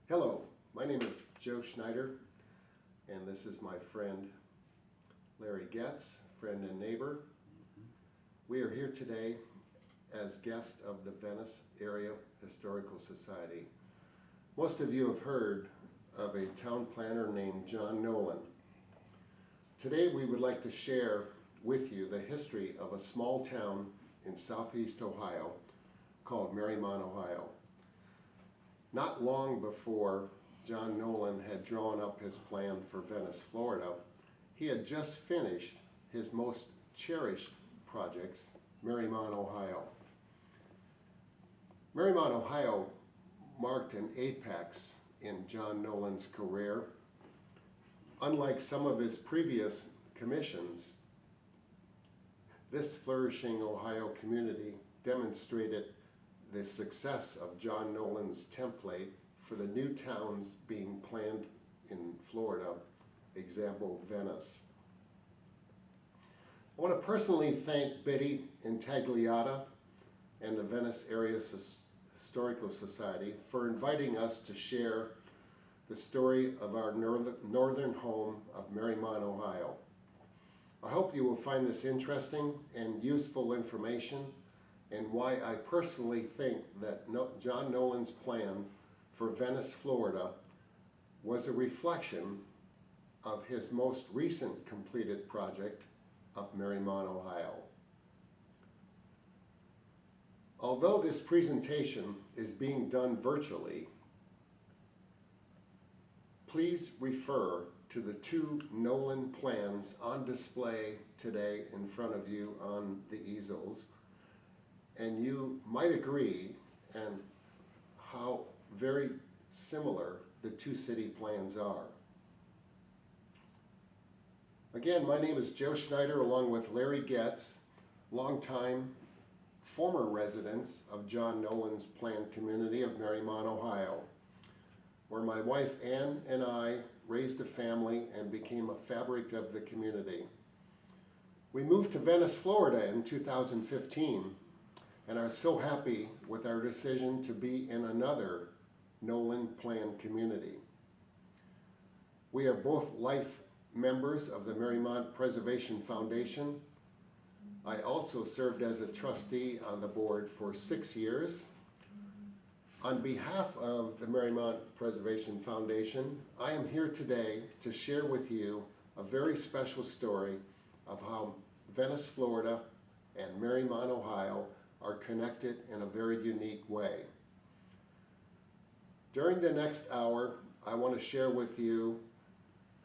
Hello, my name is Joe Schneider, and this is my friend Larry Goetz, friend and neighbor. We are here today as guests of the Venice Area Historical Society. Most of you have heard of a town planner named John Nolen. Today we would like to share with you the history of a small town in southeast Ohio called Mariemont, Ohio. Not long before John Nolen had drawn up his plan for Venice, Florida, he had just finished his most cherished projects, Mariemont, Ohio. Mariemont, Ohio marked an apex in John Nolen's career. Unlike some of his previous commissions, this flourishing Ohio community demonstrated the success of John Nolen's template for the new towns being planned in Florida, example Venice. I want to personally thank Betty Intagliata and the Venice Area Historical Society for inviting us to share the story of our northern home of Mariemont, Ohio. I hope you will find this interesting and useful information, and why I personally think that John Nolen's plan for Venice, Florida was a reflection of his most recent completed project of Mariemont, Ohio. Although this presentation is being done virtually, please refer to the two Nolen plans on display today in front of you on the easels, and you might agree and how very similar the two city plans are. Again, my name is Joe Schneider, along with Larry Goetz, longtime former residents of John Nolen's planned community of Mariemont, Ohio, where my wife Ann and I raised a family and became a fabric of the community. We moved to Venice, Florida in 2015, and are so happy with our decision to be in another Nolen planned community. We are both life members of the Mariemont Preservation Foundation. I also served as a trustee on the board for 6 years. On behalf of the Mariemont Preservation Foundation, I am here today to share with you a very special story of how Venice, Florida and Mariemont, Ohio are connected in a very unique way. During the next hour, I want to share with you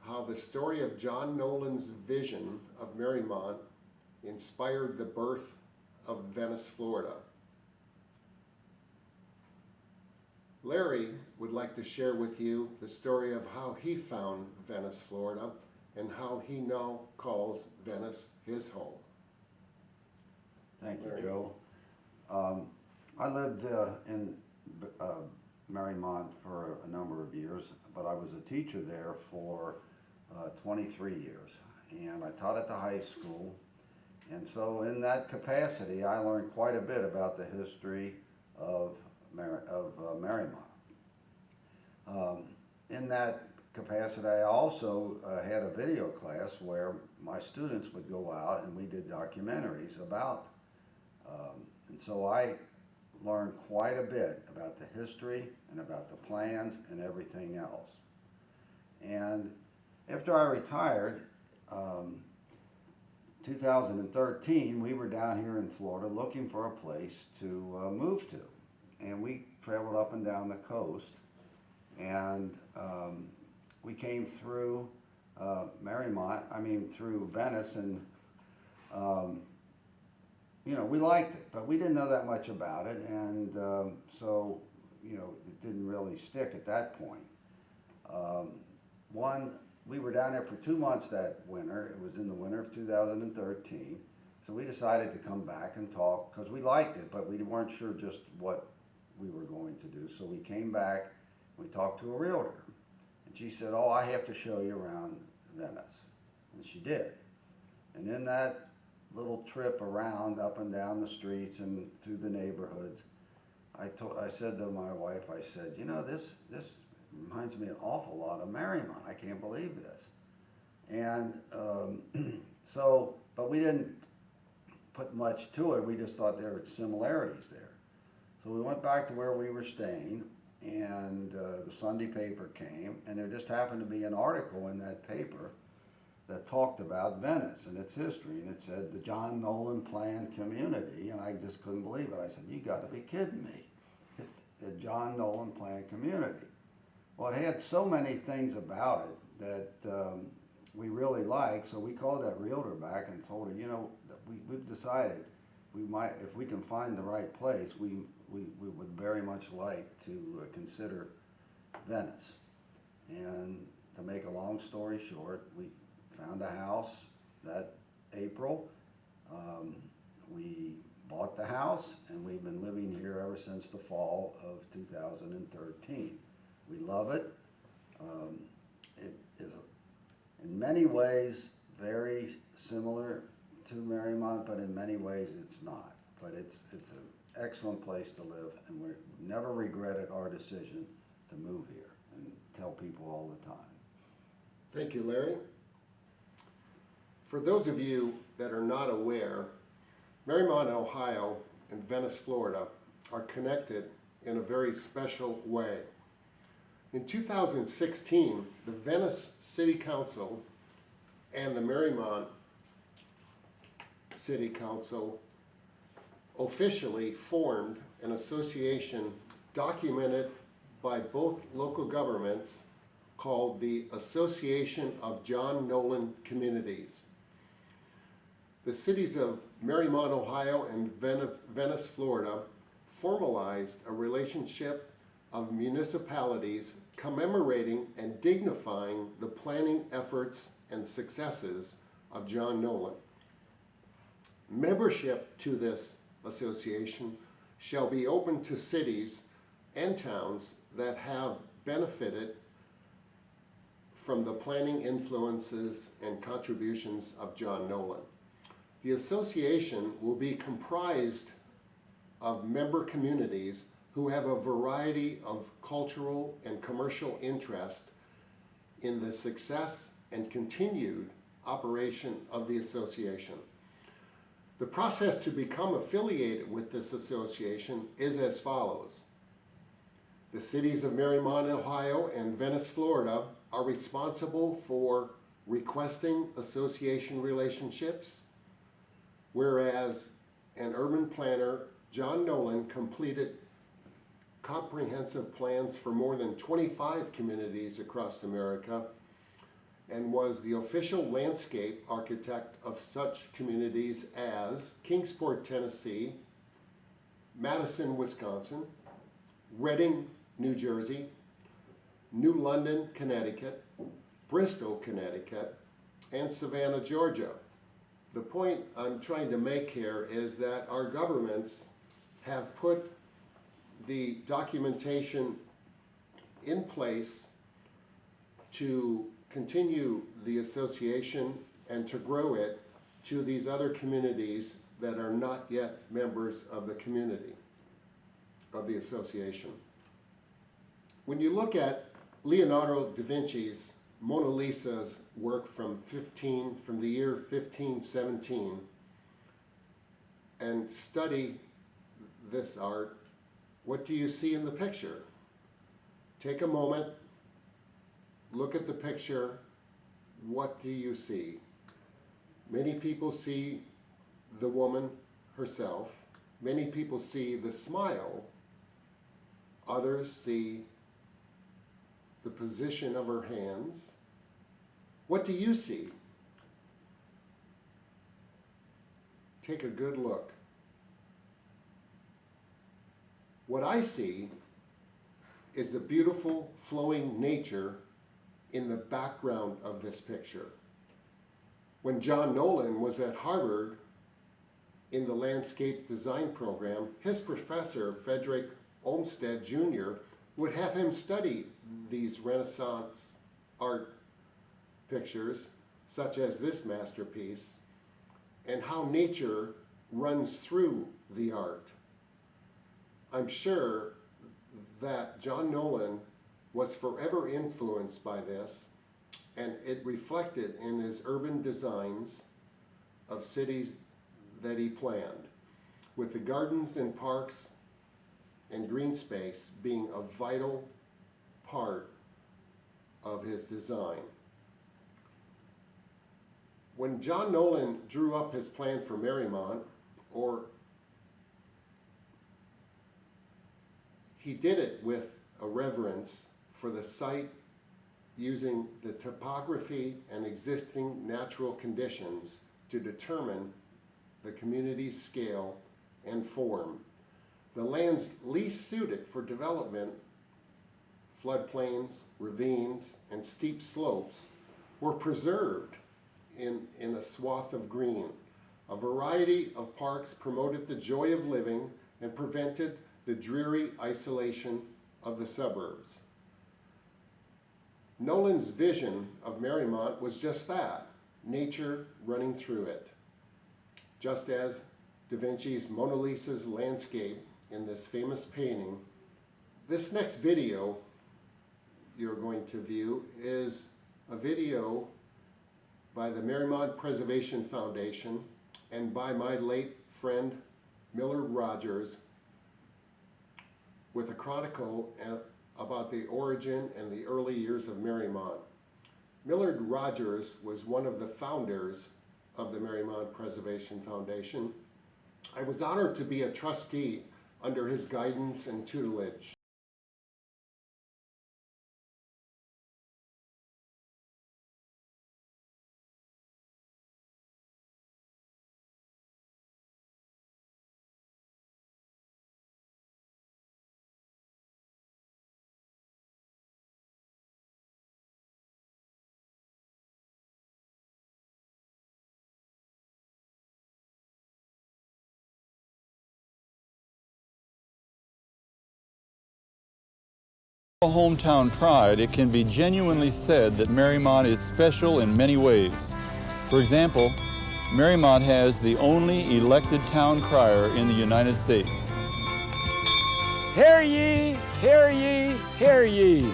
how the story of John Nolen's vision of Mariemont inspired the birth of Venice, Florida. Larry would like to share with you the story of how he found Venice, Florida, and how he now calls Venice his home. Thank you, Larry. Joe. I lived in Mariemont for a number of years, but I was a teacher there for 23 years, and I taught at the high school. And so in that capacity, I learned quite a bit about the history of Mariemont. In that capacity, I also had a video class where my students would go out and we did documentaries about. And so I learned quite a bit about the history and about the plans and everything else. And after I retired, 2013, we were down here in Florida looking for a place to move to. And we traveled up and down the coast, and we came through through Venice, and we liked it, but we didn't know that much about it, and so it didn't really stick at that point. We were down there for 2 months that winter. It was in the winter of 2013, so we decided to come back and talk, because we liked it, but we weren't sure just what we were going to do. So we came back, we talked to a realtor, and she said, "Oh, I have to show you around Venice," and she did. And in that little trip around, up and down the streets and through the neighborhoods, I said to my wife, I said, this reminds me an awful lot of Mariemont. I can't believe this. And so, but we didn't put much to it. We just thought there were similarities there. So we went back to where we were staying, and the Sunday paper came, and there just happened to be an article in that paper that talked about Venice and its history, and it said the John Nolen planned community, and I just couldn't believe it. I said, "You got to be kidding me. It's the John Nolen planned community." Well, it had so many things about it that we really liked, so we called that realtor back and told her, we've decided we might, if we can find the right place, we would very much like to consider Venice. And to make a long story short, we found a house that April. We bought the house, and we've been living here ever since the fall of 2013. We love it. It is in many ways very similar to Mariemont, but in many ways it's not. But it's an excellent place to live, and we've never regretted our decision to move here, and tell people all the time. Thank you, Larry. For those of you that are not aware, Mariemont, Ohio and Venice, Florida are connected in a very special way. In 2016, the Venice City Council and the Mariemont City Council officially formed an association documented by both local governments called the Association of John Nolen Communities. The cities of Mariemont, Ohio and Venice, Florida formalized a relationship of municipalities commemorating and dignifying the planning efforts and successes of John Nolen. Membership to this association shall be open to cities and towns that have benefited from the planning influences and contributions of John Nolen. The association will be comprised of member communities who have a variety of cultural and commercial interest in the success and continued operation of the association. The process to become affiliated with this association is as follows. The cities of Mariemont, Ohio and Venice, Florida are responsible for requesting association relationships, whereas an urban planner, John Nolen, completed comprehensive plans for more than 25 communities across America and was the official landscape architect of such communities as Kingsport, Tennessee, Madison, Wisconsin, Reading, New Jersey, New London, Connecticut, Bristol, Connecticut, and Savannah, Georgia. The point I'm trying to make here is that our governments have put the documentation in place to continue the association and to grow it to these other communities that are not yet members of the community, of the association. When you look at Leonardo da Vinci's Mona Lisa's work from the year 1517 and study this art, what do you see in the picture? Take a moment, look at the picture. What do you see? Many people see the woman herself. Many people see the smile. Others see the position of her hands. What do you see? Take a good look. What I see is the beautiful flowing nature in the background of this picture. When John Nolen was at Harvard in the landscape design program, his professor, Frederick Olmsted Jr., would have him study these Renaissance art pictures, such as this masterpiece, and how nature runs through the art. I'm sure that John Nolen was forever influenced by this, and it reflected in his urban designs of cities that he planned, with the gardens and parks and green space being a vital part of his design. When John Nolen drew up his plan for Mariemont, he did it with a reverence for the site, using the topography and existing natural conditions to determine the community's scale and form. The lands least suited for development, floodplains, ravines, and steep slopes, were preserved in a swath of green. A variety of parks promoted the joy of living and prevented the dreary isolation of the suburbs. Nolen's vision of Mariemont was just that, nature running through it. Just as Da Vinci's Mona Lisa's landscape in this famous painting, this next video you're going to view is a video by the Mariemont Preservation Foundation and by my late friend Millard Rogers, with a chronicle about the origin and the early years of Mariemont. Millard Rogers was one of the founders of the Mariemont Preservation Foundation. I was honored to be a trustee under his guidance and tutelage. Hometown pride, it can be genuinely said that Mariemont is special in many ways. For example, Mariemont has the only elected town crier in the United States. Hear ye, hear ye, hear ye.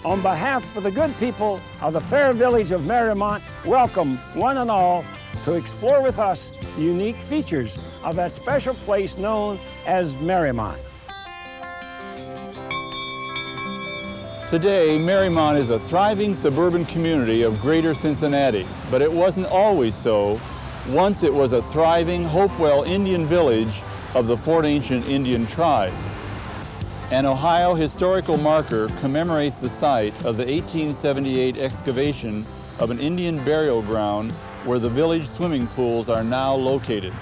On behalf of the good people of the fair village of Mariemont, welcome one and all to explore with us the unique features of that special place known as Mariemont. Today, Mariemont is a thriving suburban community of greater Cincinnati, but it wasn't always so. Once it was a thriving Hopewell Indian village of the Fort Ancient Indian tribe. An Ohio historical marker commemorates the site of the 1878 excavation of an Indian burial ground where the village swimming pools are now located.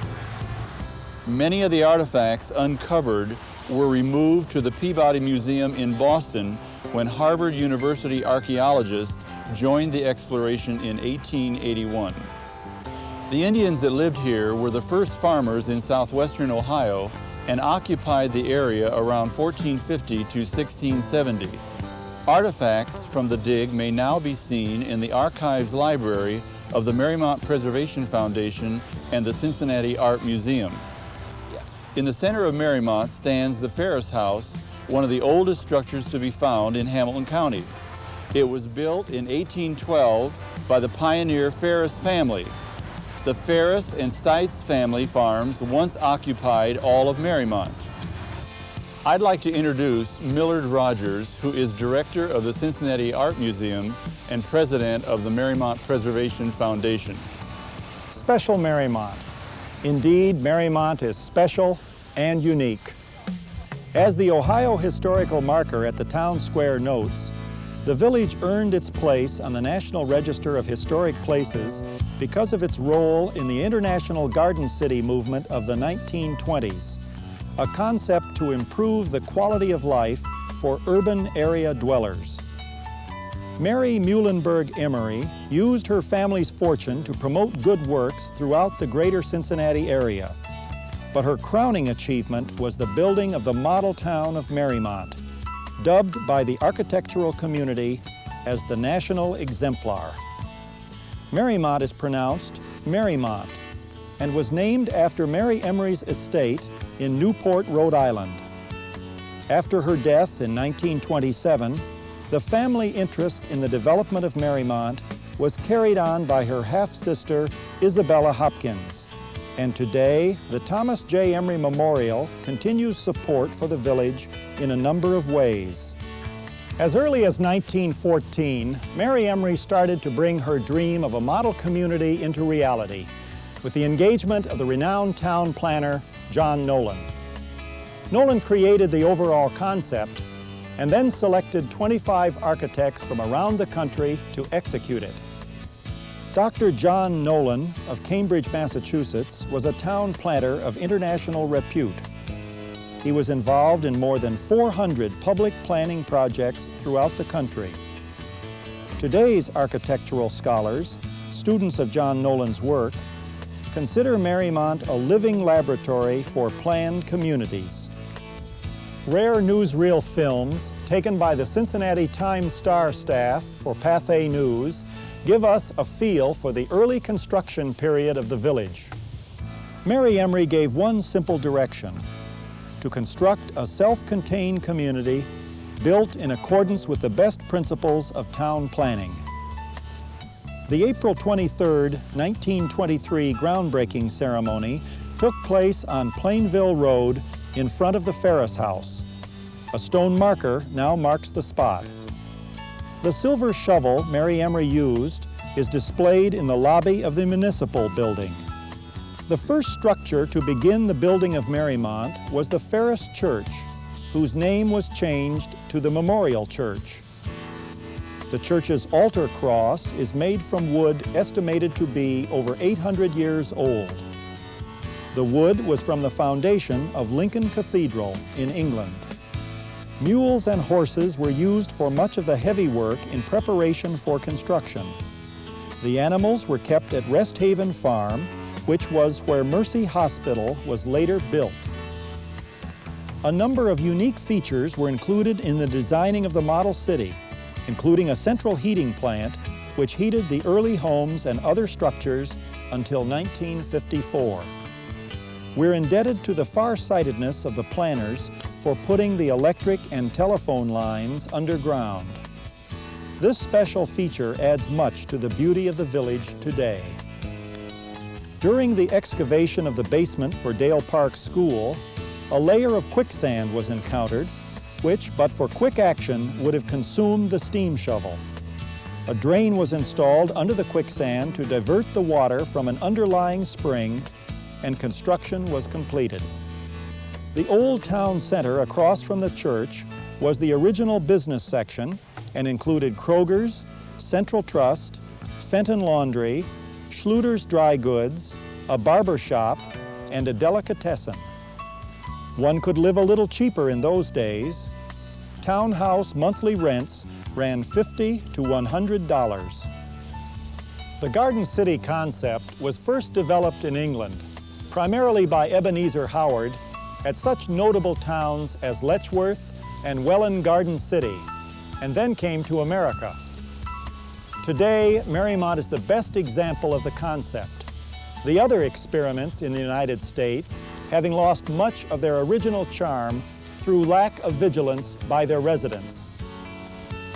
Many of the artifacts uncovered were removed to the Peabody Museum in Boston when Harvard University archaeologists joined the exploration in 1881. The Indians that lived here were the first farmers in southwestern Ohio and occupied the area around 1450 to 1670. Artifacts from the dig may now be seen in the Archives Library of the Mariemont Preservation Foundation and the Cincinnati Art Museum. In the center of Mariemont stands the Ferris House, one of the oldest structures to be found in Hamilton County. It was built in 1812 by the pioneer Ferris family. The Ferris and Stites family farms once occupied all of Mariemont. I'd like to introduce Millard Rogers, who is director of the Cincinnati Art Museum and president of the Mariemont Preservation Foundation. Special Mariemont. Indeed, Mariemont is special and unique. As the Ohio historical marker at the town square notes, the village earned its place on the National Register of Historic Places because of its role in the International Garden City movement of the 1920s, a concept to improve the quality of life for urban area dwellers. Mary Muhlenberg Emery used her family's fortune to promote good works throughout the greater Cincinnati area. But her crowning achievement was the building of the model town of Mariemont, dubbed by the architectural community as the national exemplar. Mariemont is pronounced Mariemont and was named after Mary Emery's estate in Newport, Rhode Island. After her death in 1927, the family interest in the development of Mariemont was carried on by her half-sister, Isabella Hopkins. And today, the Thomas J. Emery Memorial continues support for the village in a number of ways. As early as 1914, Mary Emery started to bring her dream of a model community into reality with the engagement of the renowned town planner, John Nolen. Nolen created the overall concept and then selected 25 architects from around the country to execute it. Dr. John Nolen of Cambridge, Massachusetts, was a town planner of international repute. He was involved in more than 400 public planning projects throughout the country. Today's architectural scholars, students of John Nolen's work, consider Mariemont a living laboratory for planned communities. Rare newsreel films taken by the Cincinnati Times-Star staff for Pathé News give us a feel for the early construction period of the village. Mary Emery gave one simple direction: to construct a self-contained community built in accordance with the best principles of town planning. The April 23, 1923 groundbreaking ceremony took place on Plainville Road in front of the Ferris House. A stone marker now marks the spot. The silver shovel Mary Emery used is displayed in the lobby of the municipal building. The first structure to begin the building of Mariemont was the Ferris Church, whose name was changed to the Memorial Church. The church's altar cross is made from wood estimated to be over 800 years old. The wood was from the foundation of Lincoln Cathedral in England. Mules and horses were used for much of the heavy work in preparation for construction. The animals were kept at Rest Haven Farm, which was where Mercy Hospital was later built. A number of unique features were included in the designing of the model city, including a central heating plant, which heated the early homes and other structures until 1954. We're indebted to the far-sightedness of the planners for putting the electric and telephone lines underground. This special feature adds much to the beauty of the village today. During the excavation of the basement for Dale Park School, a layer of quicksand was encountered, which, but for quick action, would have consumed the steam shovel. A drain was installed under the quicksand to divert the water from an underlying spring, and construction was completed. The old town center across from the church was the original business section and included Kroger's, Central Trust, Fenton Laundry, Schluter's Dry Goods, a barber shop, and a delicatessen. One could live a little cheaper in those days. Townhouse monthly rents ran $50 to $100. The Garden City concept was first developed in England, primarily by Ebenezer Howard, at such notable towns as Letchworth and Welland Garden City, and then came to America. Today, Mariemont is the best example of the concept. The other experiments in the United States having lost much of their original charm through lack of vigilance by their residents.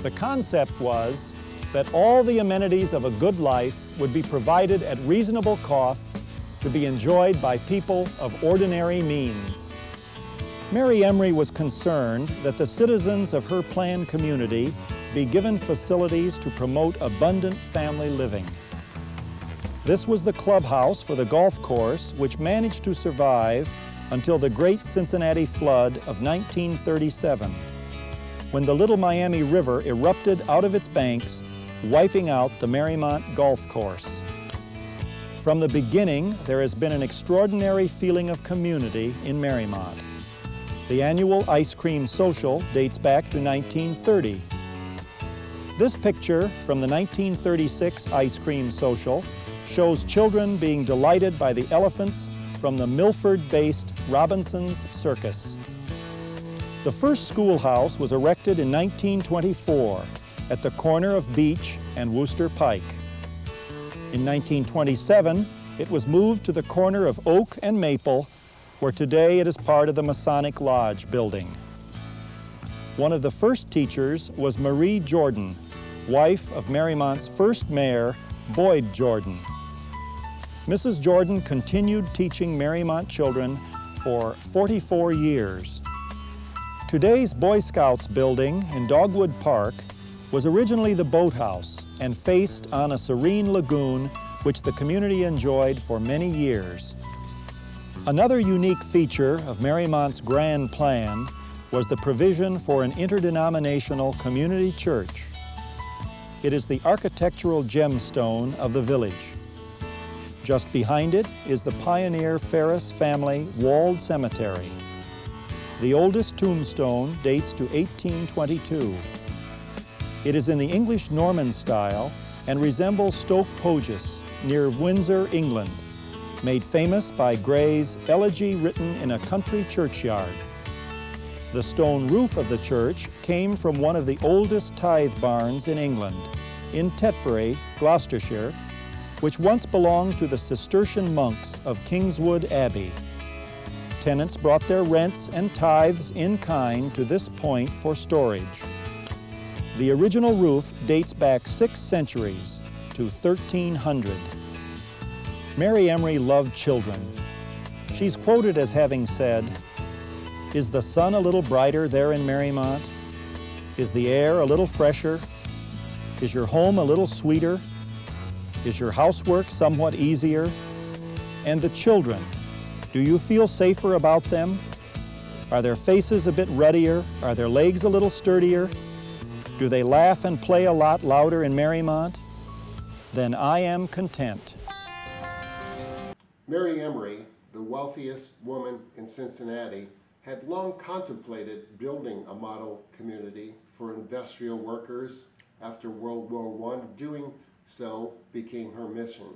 The concept was that all the amenities of a good life would be provided at reasonable costs to be enjoyed by people of ordinary means. Mary Emery was concerned that the citizens of her planned community be given facilities to promote abundant family living. This was the clubhouse for the golf course, which managed to survive until the Great Cincinnati Flood of 1937, when the Little Miami River erupted out of its banks, wiping out the Mariemont golf course. From the beginning, there has been an extraordinary feeling of community in Mariemont. The annual ice cream social dates back to 1930. This picture from the 1936 ice cream social shows children being delighted by the elephants from the Milford-based Robinson's Circus. The first schoolhouse was erected in 1924 at the corner of Beach and Wooster Pike. In 1927, it was moved to the corner of Oak and Maple, where today it is part of the Masonic Lodge building. One of the first teachers was Marie Jordan, wife of Mariemont's first mayor, Boyd Jordan. Mrs. Jordan continued teaching Mariemont children for 44 years. Today's Boy Scouts building in Dogwood Park was originally the boathouse and faced on a serene lagoon which the community enjoyed for many years. Another unique feature of Mariemont's grand plan was the provision for an interdenominational community church. It is the architectural gemstone of the village. Just behind it is the pioneer Ferris family walled cemetery. The oldest tombstone dates to 1822. It is in the English Norman style and resembles Stoke Poges near Windsor, England, made famous by Gray's Elegy Written in a Country Churchyard. The stone roof of the church came from one of the oldest tithe barns in England, in Tetbury, Gloucestershire, which once belonged to the Cistercian monks of Kingswood Abbey. Tenants brought their rents and tithes in kind to this point for storage. The original roof dates back 6 centuries to 1300. Mary Emery loved children. She's quoted as having said, "Is the sun a little brighter there in Mariemont? Is the air a little fresher? Is your home a little sweeter? Is your housework somewhat easier? And the children, do you feel safer about them? Are their faces a bit ruddier? Are their legs a little sturdier? Do they laugh and play a lot louder in Mariemont? Then I am content." Mary Emery, the wealthiest woman in Cincinnati, had long contemplated building a model community for industrial workers after World War I. Doing so became her mission.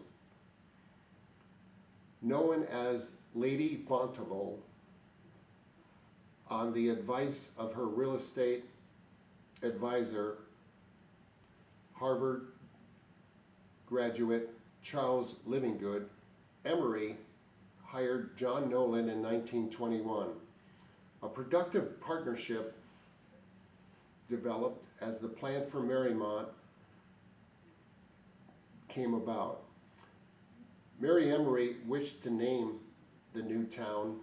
Known as Lady Bonteville, on the advice of her real estate advisor, Harvard graduate Charles Livingood, Emery hired John Nolen in 1921. A productive partnership developed as the plan for Mariemont came about. Mary Emery wished to name the new town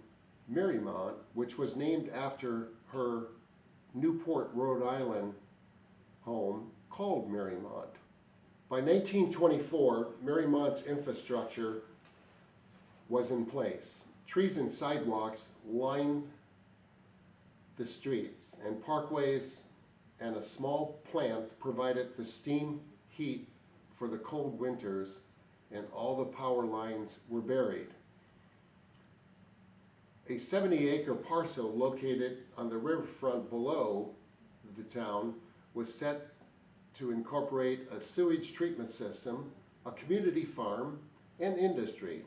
Mariemont, which was named after her Newport, Rhode Island home called Mariemont. By 1924, Mariemont's infrastructure was in place. Trees and sidewalks lined the streets, and parkways and a small plant provided the steam heat for the cold winters, and all the power lines were buried. A 70-acre parcel located on the riverfront below the town was set to incorporate a sewage treatment system, a community farm, and industry.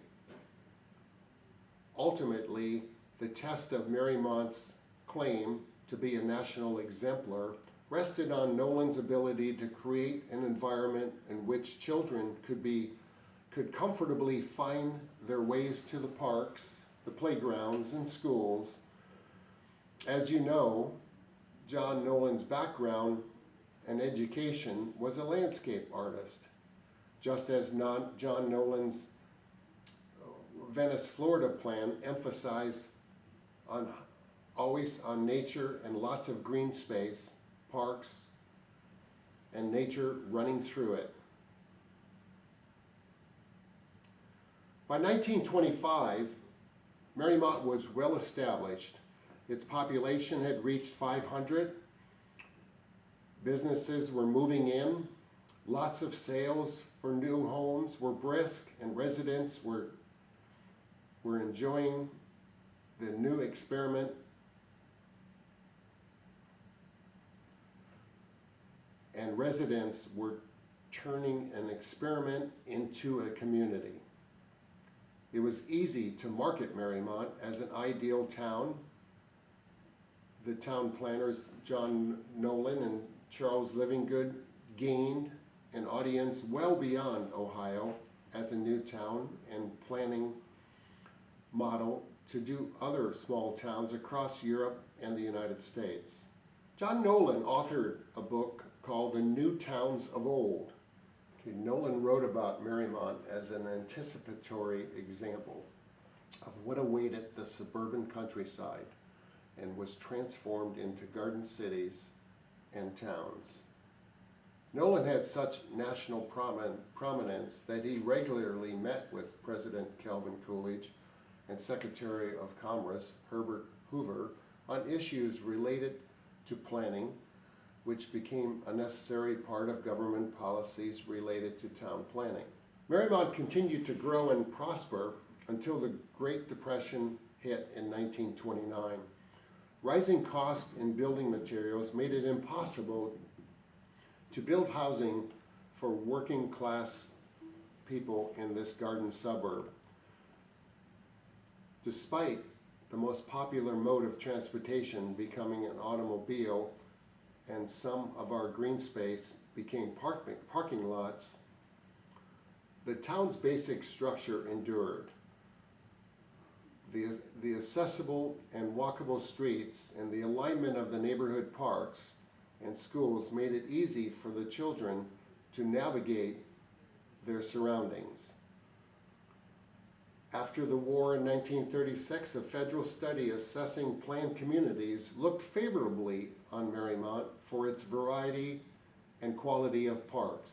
Ultimately, the test of Mariemont's claim to be a national exemplar rested on Nolen's ability to create an environment in which children could comfortably find their ways to the parks, the playgrounds, and schools. As you know, John Nolen's background and education was a landscape artist, just as John Nolen's Venice, Florida plan emphasized always on nature and lots of green space, parks, and nature running through it. By 1925, Mariemont was well established. Its population had reached 500. Businesses were moving in. Lots of sales for new homes were brisk, and residents were enjoying the new experiment. And residents were turning an experiment into a community. It was easy to market Mariemont as an ideal town. The town planners, John Nolen and Charles Livingood, gained an audience well beyond Ohio as a new town and planning model to do other small towns across Europe and the United States. John Nolen authored a book called The New Towns of Old. Okay, Nolen wrote about Mariemont as an anticipatory example of what awaited the suburban countryside and was transformed into garden cities and towns. Nolen had such national prominence that he regularly met with President Calvin Coolidge and Secretary of Commerce Herbert Hoover on issues related to planning, which became a necessary part of government policies related to town planning. Mariemont continued to grow and prosper until the Great Depression hit in 1929. Rising costs in building materials made it impossible to build housing for working class people in this garden suburb. Despite the most popular mode of transportation becoming an automobile, and some of our green space became parking lots, the town's basic structure endured. The accessible and walkable streets and the alignment of the neighborhood parks and schools made it easy for the children to navigate their surroundings. After the war in 1936, a federal study assessing planned communities looked favorably on Mariemont for its variety and quality of parks.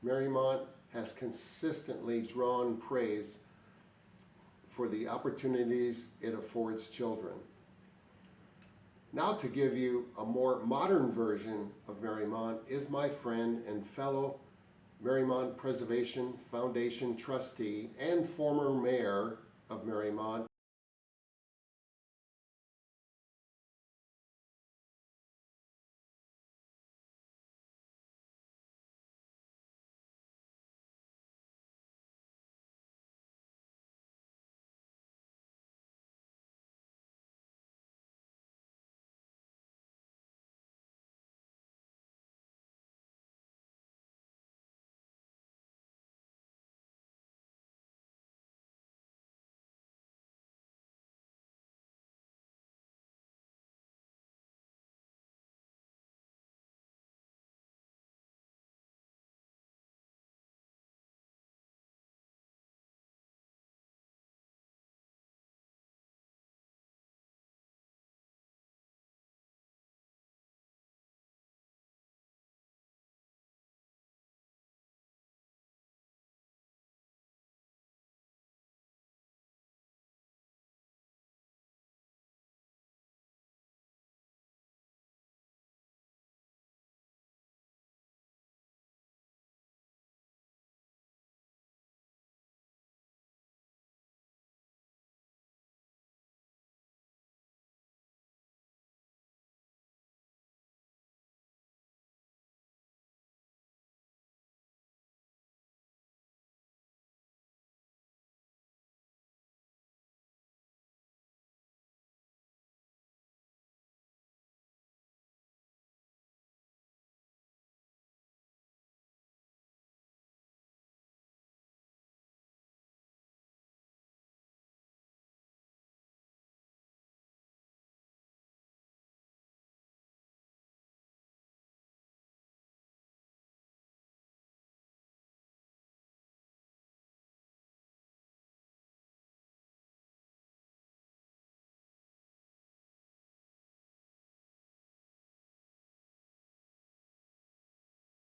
Mariemont has consistently drawn praise for the opportunities it affords children. Now, to give you a more modern version of Mariemont is my friend and fellow Mariemont Preservation Foundation trustee and former mayor of Mariemont,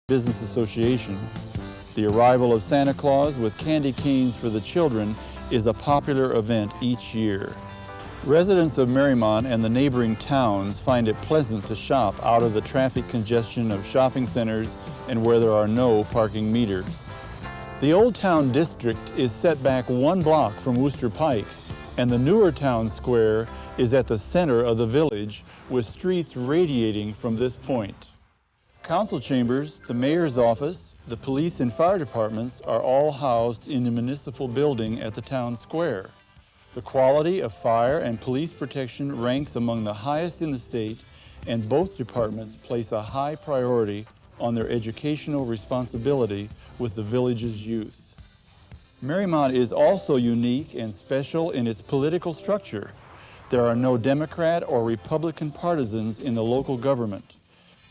Business Association. The arrival of Santa Claus with candy canes for the children is a popular event each year. Residents of Mariemont and the neighboring towns find it pleasant to shop out of the traffic congestion of shopping centers and where there are no parking meters. The Old Town District is set back 1 block from Wooster Pike, and the newer town square is at the center of the village with streets radiating from this point. Council chambers, the mayor's office, the police and fire departments are all housed in the municipal building at the town square. The quality of fire and police protection ranks among the highest in the state, and both departments place a high priority on their educational responsibility with the village's youth. Mariemont is also unique and special in its political structure. There are no Democrat or Republican partisans in the local government.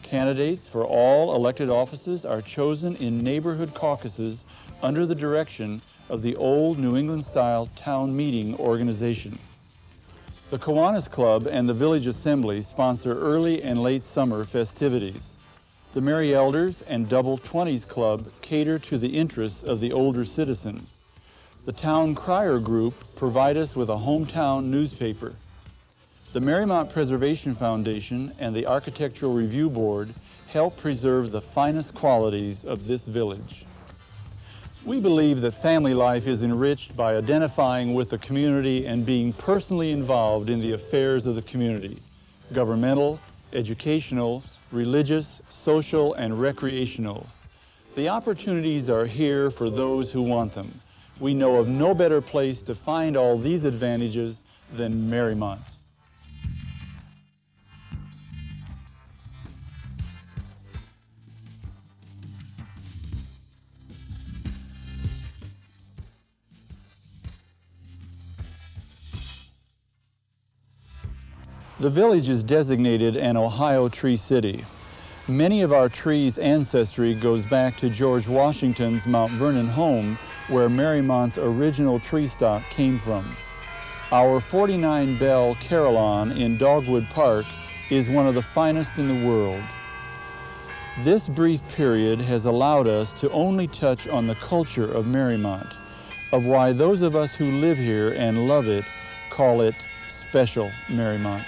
Candidates for all elected offices are chosen in neighborhood caucuses under the direction of the old New England-style town meeting organization. The Kiwanis Club and the Village Assembly sponsor early and late summer festivities. The Merry Elders and Double 20s Club cater to the interests of the older citizens. The Town Crier Group provide us with a hometown newspaper. The Mariemont Preservation Foundation and the Architectural Review Board help preserve the finest qualities of this village. We believe that family life is enriched by identifying with the community and being personally involved in the affairs of the community, governmental, educational, religious, social, and recreational. The opportunities are here for those who want them. We know of no better place to find all these advantages than Mariemont. The village is designated an Ohio Tree City. Many of our trees' ancestry goes back to George Washington's Mount Vernon home, where Mariemont's original tree stock came from. Our 49-bell Carillon in Dogwood Park is one of the finest in the world. This brief period has allowed us to only touch on the culture of Mariemont, of why those of us who live here and love it call it special Mariemont.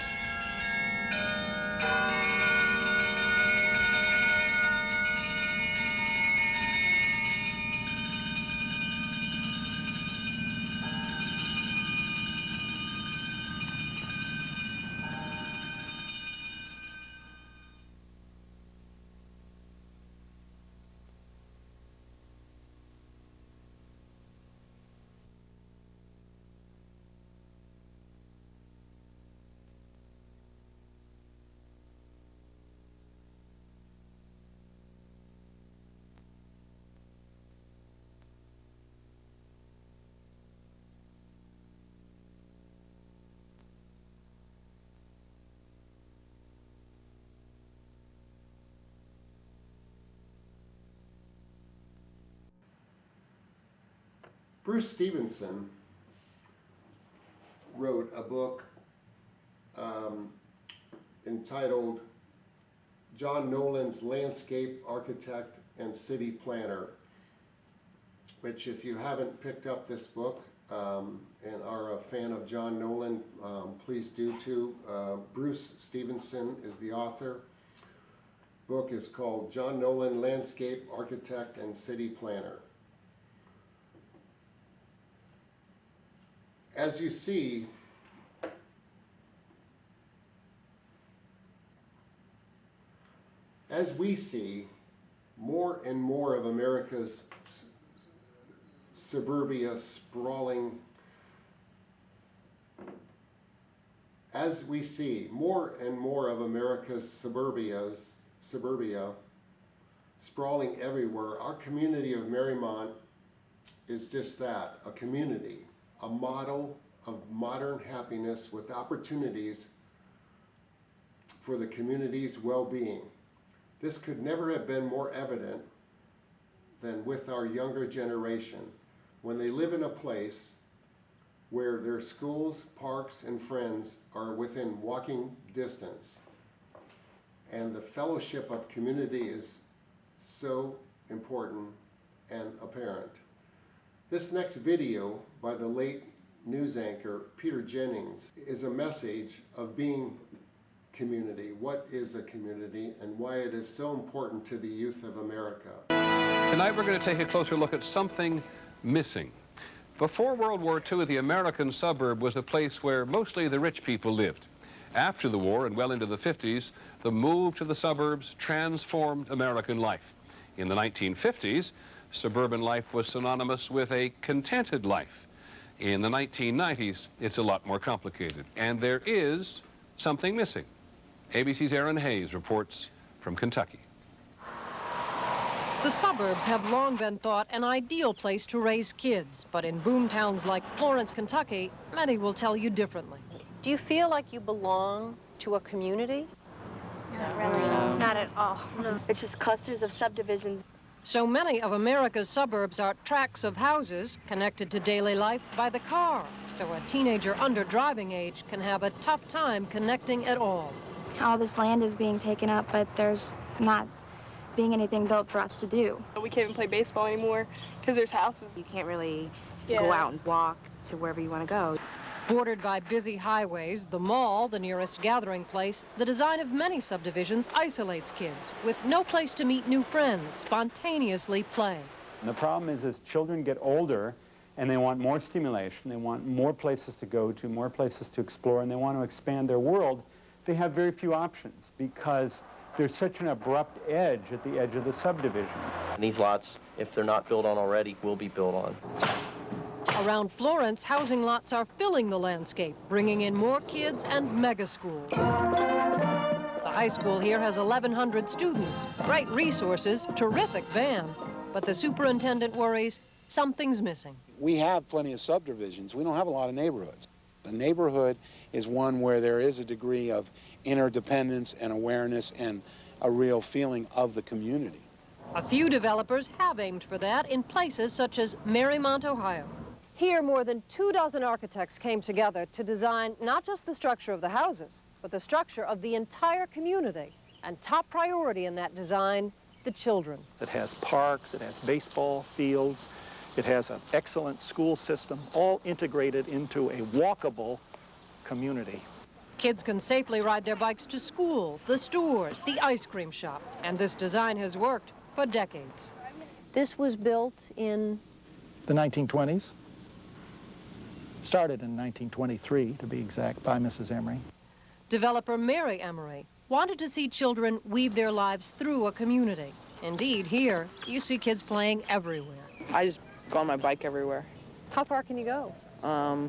Bruce Stevenson wrote a book entitled John Nolen's Landscape Architect and City Planner, which, if you haven't picked up this book and are a fan of John Nolen, please do too. Bruce Stevenson is the author. Book is called John Nolen, Landscape Architect and City Planner. As you see, as we see more and more of America's suburbia sprawling, as we see more and more of America's suburbia sprawling everywhere, our community of Mariemont is just that, a community, a model of modern happiness with opportunities for the community's well-being. This could never have been more evident than with our younger generation, when they live in a place where their schools, parks, and friends are within walking distance. And the fellowship of community is so important and apparent. This next video by the late news anchor Peter Jennings is a message of being community. What is a community and why it is so important to the youth of America. Tonight we're going to take a closer look at something missing. Before World War II, the American suburb was a place where mostly the rich people lived. After the war and well into the 50s, the move to the suburbs transformed American life. In the 1950s, suburban life was synonymous with a contented life. In the 1990s, it's a lot more complicated, and there is something missing. ABC's Aaron Hayes reports from Kentucky. The suburbs have long been thought an ideal place to raise kids, but in boom towns like Florence, Kentucky, many will tell you differently. Do you feel like you belong to a community? Not really. No. Not at all. No. It's just clusters of subdivisions. So many of America's suburbs are tracts of houses connected to daily life by the car, so a teenager under driving age can have a tough time connecting at all. All this land is being taken up, but there's not being anything built for us to do. We can't even play baseball anymore because there's houses. You can't really go out and walk to wherever you want to go. Bordered by busy highways, the mall, the nearest gathering place, the design of many subdivisions isolates kids with no place to meet new friends, spontaneously play. And the problem is as children get older and they want more stimulation, they want more places to go to, more places to explore, and they want to expand their world, they have very few options because there's such an abrupt edge at the edge of the subdivision. And these lots, if they're not built on already, will be built on. Around Florence, housing lots are filling the landscape, bringing in more kids and mega schools. The high school here has 1,100 students, great resources, terrific band, but the superintendent worries something's missing. We have plenty of subdivisions. We don't have a lot of neighborhoods. The neighborhood is one where there is a degree of interdependence and awareness and a real feeling of the community. A few developers have aimed for that in places such as Mariemont, Ohio. Here, more than 24 architects came together to design not just the structure of the houses, but the structure of the entire community. And top priority in that design, the children. It has parks, it has baseball fields, it has an excellent school system, all integrated into a walkable community. Kids can safely ride their bikes to school, the stores, the ice cream shop. And this design has worked for decades. This was built in The 1920s. Started in 1923, to be exact, by Mrs. Emery. Developer Mary Emery wanted to see children weave their lives through a community. Indeed, here, you see kids playing everywhere. I just go on my bike everywhere. How far can you go? I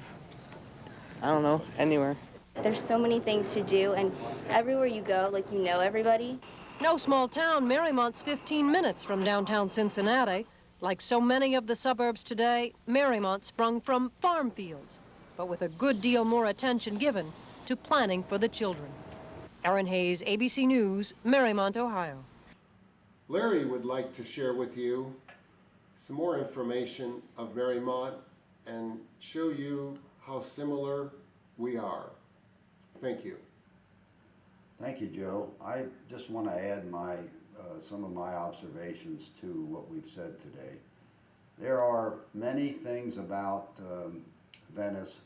don't know, anywhere. There's so many things to do, and everywhere you go, like, you know everybody. No small town, Mariemont's 15 minutes from downtown Cincinnati. Like so many of the suburbs today, Mariemont sprung from farm fields, but with a good deal more attention given to planning for the children. Erin Hayes, ABC News, Mariemont, Ohio. Larry would like to share with you some more information of Mariemont and show you how similar we are. Thank you. Thank you, Joe. I just want to add some of my observations to what we've said today. There are many things about Venice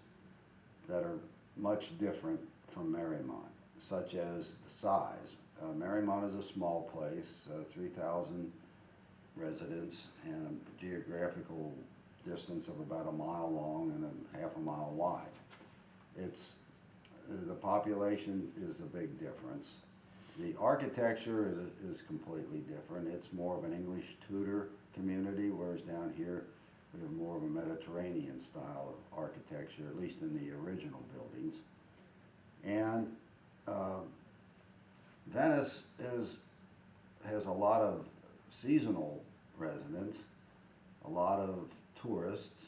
that are much different from Mariemont, such as the size. Mariemont is a small place, 3,000 residents, and a geographical distance of about a mile long and a half a mile wide. The population is a big difference. The architecture is completely different. It's more of an English Tudor community, whereas down here we have more of a Mediterranean style of architecture, at least in the original buildings. And Venice has a lot of seasonal residents, a lot of tourists.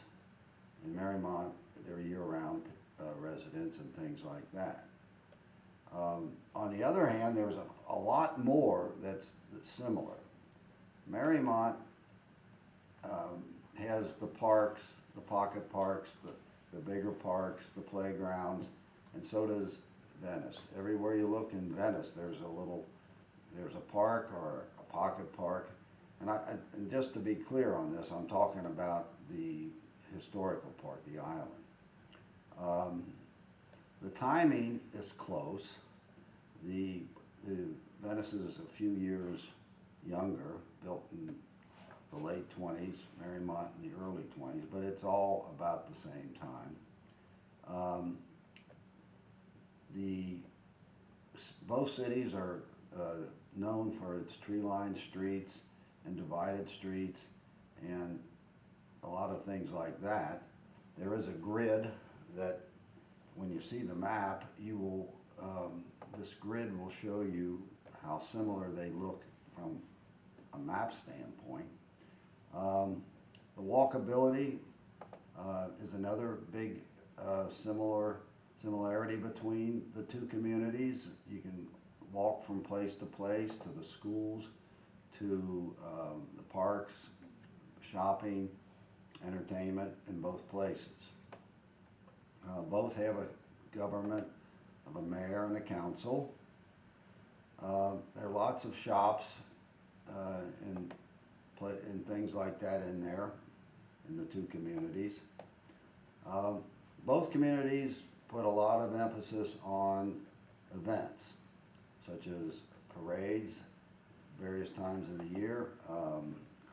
In Mariemont, they're year-round residents and things like that. On the other hand, there's a lot more that's similar. Mariemont has the parks, the pocket parks, the bigger parks, the playgrounds, and so does Venice. Everywhere you look in Venice, there's a park or a pocket park. And just to be clear on this, I'm talking about the historical part, the island. The timing is close. The Venice is a few years younger, built in the late 20s, Mariemont in the early 20s, but it's all about the same time. Both cities are known for its tree-lined streets and divided streets and a lot of things like that. There is a grid that when you see the map, this grid will show you how similar they look from a map standpoint. The walkability is another big similar similarity between the two communities. You can walk from place to place, to the schools, to the parks, shopping, entertainment in both places. Both have a government of a mayor and a council. There are lots of shops and things like that in there, in the two communities. Both communities put a lot of emphasis on events, such as parades, various times of the year,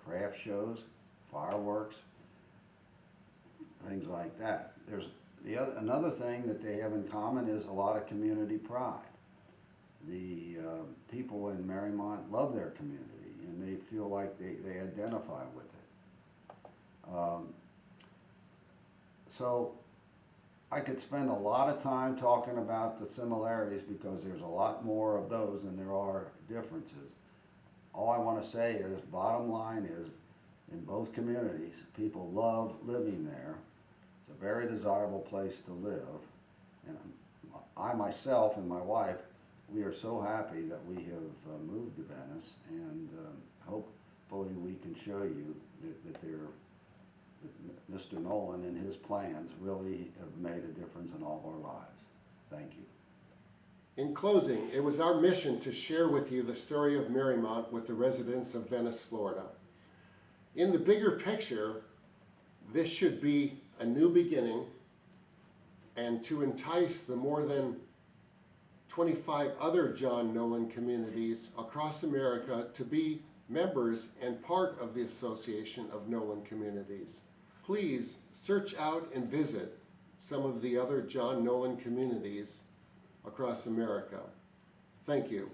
craft shows, fireworks, things like that. There's another thing that they have in common is a lot of community pride. The people in Mariemont love their community, and they feel like they identify with it. So I could spend a lot of time talking about the similarities because there's a lot more of those than there are differences. All I want to say is, bottom line is, in both communities, people love living there. It's a very desirable place to live. And I myself and my wife, we are so happy that we have moved to Venice, and hopefully we can show you that Mr. Nolen and his plans really have made a difference in all of our lives. Thank you. In closing, it was our mission to share with you the story of Mariemont with the residents of Venice, Florida. In the bigger picture, this should be a new beginning, and to entice the more than 25 other John Nolen communities across America to be members and part of the Association of Nolen Communities. Please search out and visit some of the other John Nolen communities across America. Thank you.